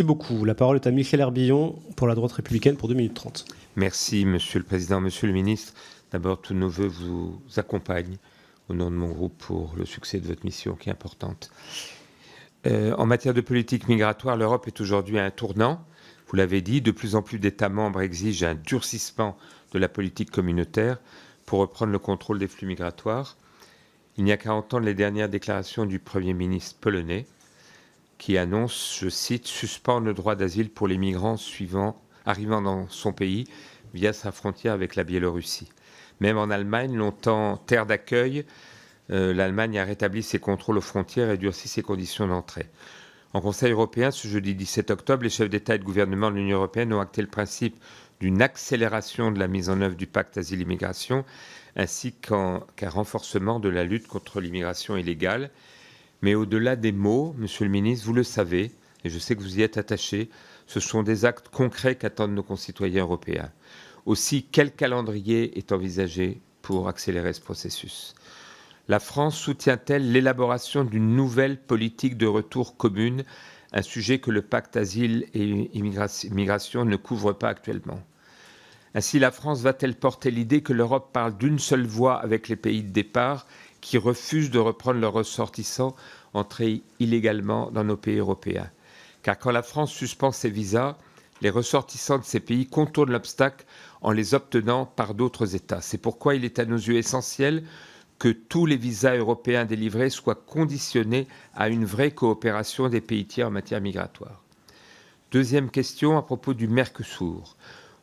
Merci beaucoup. La parole est à Michel Herbillon pour la droite républicaine pour 2 minutes 30. Merci, Monsieur le Président. Monsieur le Ministre, d'abord, tous nos voeux vous accompagnent au nom de mon groupe pour le succès de votre mission qui est importante. En matière de politique migratoire, l'Europe est aujourd'hui à un tournant. Vous l'avez dit, de plus en plus d'États membres exigent un durcissement de la politique communautaire pour reprendre le contrôle des flux migratoires. Il n'y a qu'à entendre les dernières déclarations du Premier ministre polonais qui annonce, je cite, « suspendre le droit d'asile pour les migrants arrivant dans son pays via sa frontière avec la Biélorussie ». Même en Allemagne, longtemps terre d'accueil, l'Allemagne a rétabli ses contrôles aux frontières et durci ses conditions d'entrée. En Conseil européen, ce jeudi 17 octobre, les chefs d'État et de gouvernement de l'Union européenne ont acté le principe d'une accélération de la mise en œuvre du pacte asile-immigration, ainsi qu'un renforcement de la lutte contre l'immigration illégale. Mais au-delà des mots, Monsieur le Ministre, vous le savez, et je sais que vous y êtes attaché, ce sont des actes concrets qu'attendent nos concitoyens européens. Aussi, quel calendrier est envisagé pour accélérer ce processus ? La France soutient-elle l'élaboration d'une nouvelle politique de retour commune, un sujet que le pacte asile et immigration ne couvre pas actuellement ? Ainsi, la France va-t-elle porter l'idée que l'Europe parle d'une seule voix avec les pays de départ qui refusent de reprendre leurs ressortissants entrés illégalement dans nos pays européens ? Car quand la France suspend ses visas, les ressortissants de ces pays contournent l'obstacle en les obtenant par d'autres États. C'est pourquoi il est à nos yeux essentiel que tous les visas européens délivrés soient conditionnés à une vraie coopération des pays tiers en matière migratoire. Deuxième question à propos du Mercosur.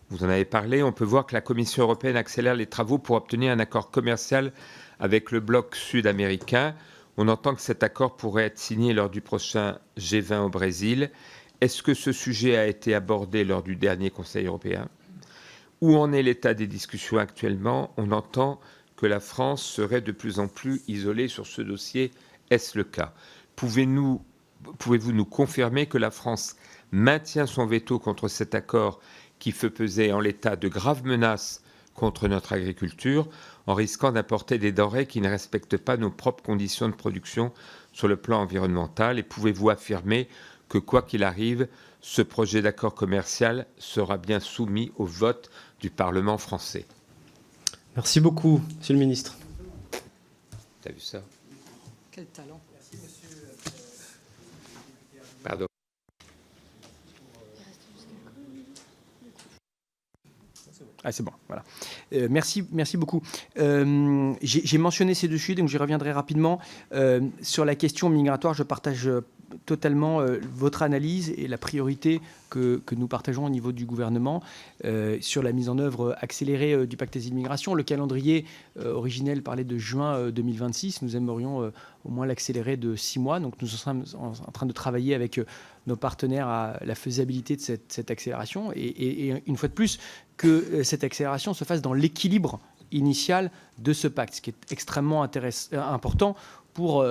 Vous en avez parlé, on peut voir que la Commission européenne accélère les travaux pour obtenir un accord commercial avec le bloc sud-américain. On entend que cet accord pourrait être signé lors du prochain G20 au Brésil. Est-ce que ce sujet a été abordé lors du dernier Conseil européen ? Où en est l'état des discussions actuellement ? On entend que la France serait de plus en plus isolée sur ce dossier. Est-ce le cas ? Pouvez-vous nous confirmer que la France maintient son veto contre cet accord qui fait peser en l'état de graves menaces contre notre agriculture, en risquant d'importer des denrées qui ne respectent pas nos propres conditions de production sur le plan environnemental ? Et pouvez-vous affirmer que, quoi qu'il arrive, ce projet d'accord commercial sera bien soumis au vote du Parlement français ? Merci beaucoup, Monsieur le Ministre. T'as vu ça ? Quel talent. Merci, monsieur. Pardon. Ah, c'est bon, voilà. Merci beaucoup. J'ai mentionné ces deux sujets, donc j'y reviendrai rapidement. Sur la question migratoire, je partage totalement votre analyse et la priorité que nous partageons au niveau du gouvernement sur la mise en œuvre accélérée du pacte asile-migration. Le calendrier originel parlait de juin 2026. Nous aimerions au moins l'accélérer de 6 mois. Donc nous sommes en train de travailler avec nos partenaires à la faisabilité de cette accélération. Et une fois de plus, que cette accélération se fasse dans l'équilibre initial de ce pacte, ce qui est extrêmement important pour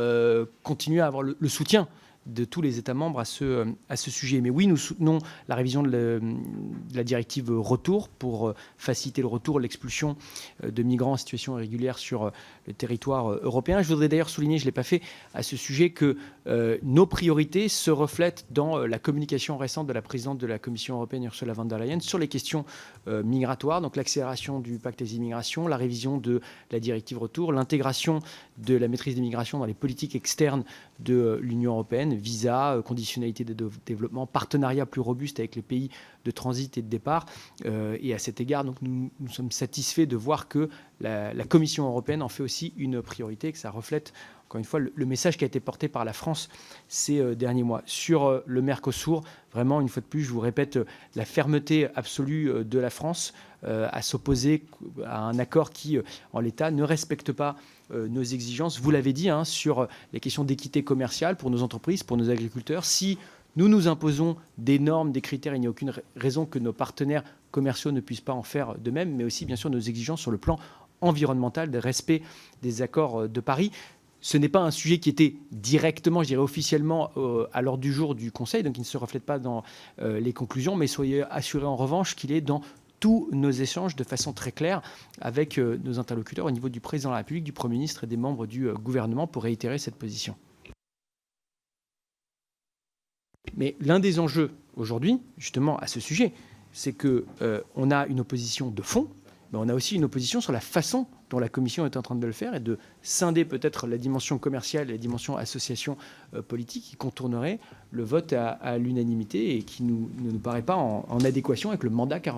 continuer à avoir le soutien de tous les États membres à ce sujet. Mais oui, nous soutenons la révision de la directive retour pour faciliter le retour, l'expulsion de migrants en situation irrégulière sur le territoire européen. Je voudrais d'ailleurs souligner, je ne l'ai pas fait à ce sujet, que nos priorités se reflètent dans la communication récente de la présidente de la Commission européenne, Ursula von der Leyen, sur les questions migratoires, donc l'accélération du pacte asile-immigration, la révision de la directive retour, l'intégration de la maîtrise des migrations dans les politiques externes de l'Union européenne, visa, conditionnalité de développement, partenariat plus robuste avec les pays de transit et de départ. Et à cet égard, donc, nous sommes satisfaits de voir que la Commission européenne en fait aussi une priorité, que ça reflète, encore une fois, le message qui a été porté par la France ces derniers mois. Sur le Mercosur, vraiment, une fois de plus, je vous répète, la fermeté absolue de la France à s'opposer à un accord qui, en l'état, ne respecte pas nos exigences. Vous l'avez dit, sur les questions d'équité commerciale pour nos entreprises, pour nos agriculteurs. Si nous nous imposons des normes, des critères, il n'y a aucune raison que nos partenaires commerciaux ne puissent pas en faire de même, mais aussi, bien sûr, nos exigences sur le plan environnemental, de respect des accords de Paris. Ce n'est pas un sujet qui était directement, je dirais officiellement, à l'ordre du jour du Conseil, donc il ne se reflète pas dans les conclusions, mais soyez assurés en revanche qu'il est dans tous nos échanges de façon très claire avec nos interlocuteurs au niveau du président de la République, du Premier ministre et des membres du gouvernement pour réitérer cette position. Mais l'un des enjeux aujourd'hui, justement, à ce sujet, c'est qu'on a une opposition de fond, mais on a aussi une opposition sur la façon dont la Commission est en train de le faire et de scinder peut-être la dimension commerciale et la dimension association politique qui contournerait le vote à l'unanimité et qui ne nous paraît pas en adéquation avec le mandat qu'a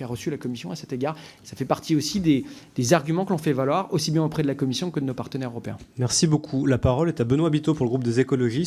reçu la Commission à cet égard. Ça fait partie aussi des arguments que l'on fait valoir, aussi bien auprès de la Commission que de nos partenaires européens. Merci beaucoup. La parole est à Benoît Biteau pour le groupe des écologistes.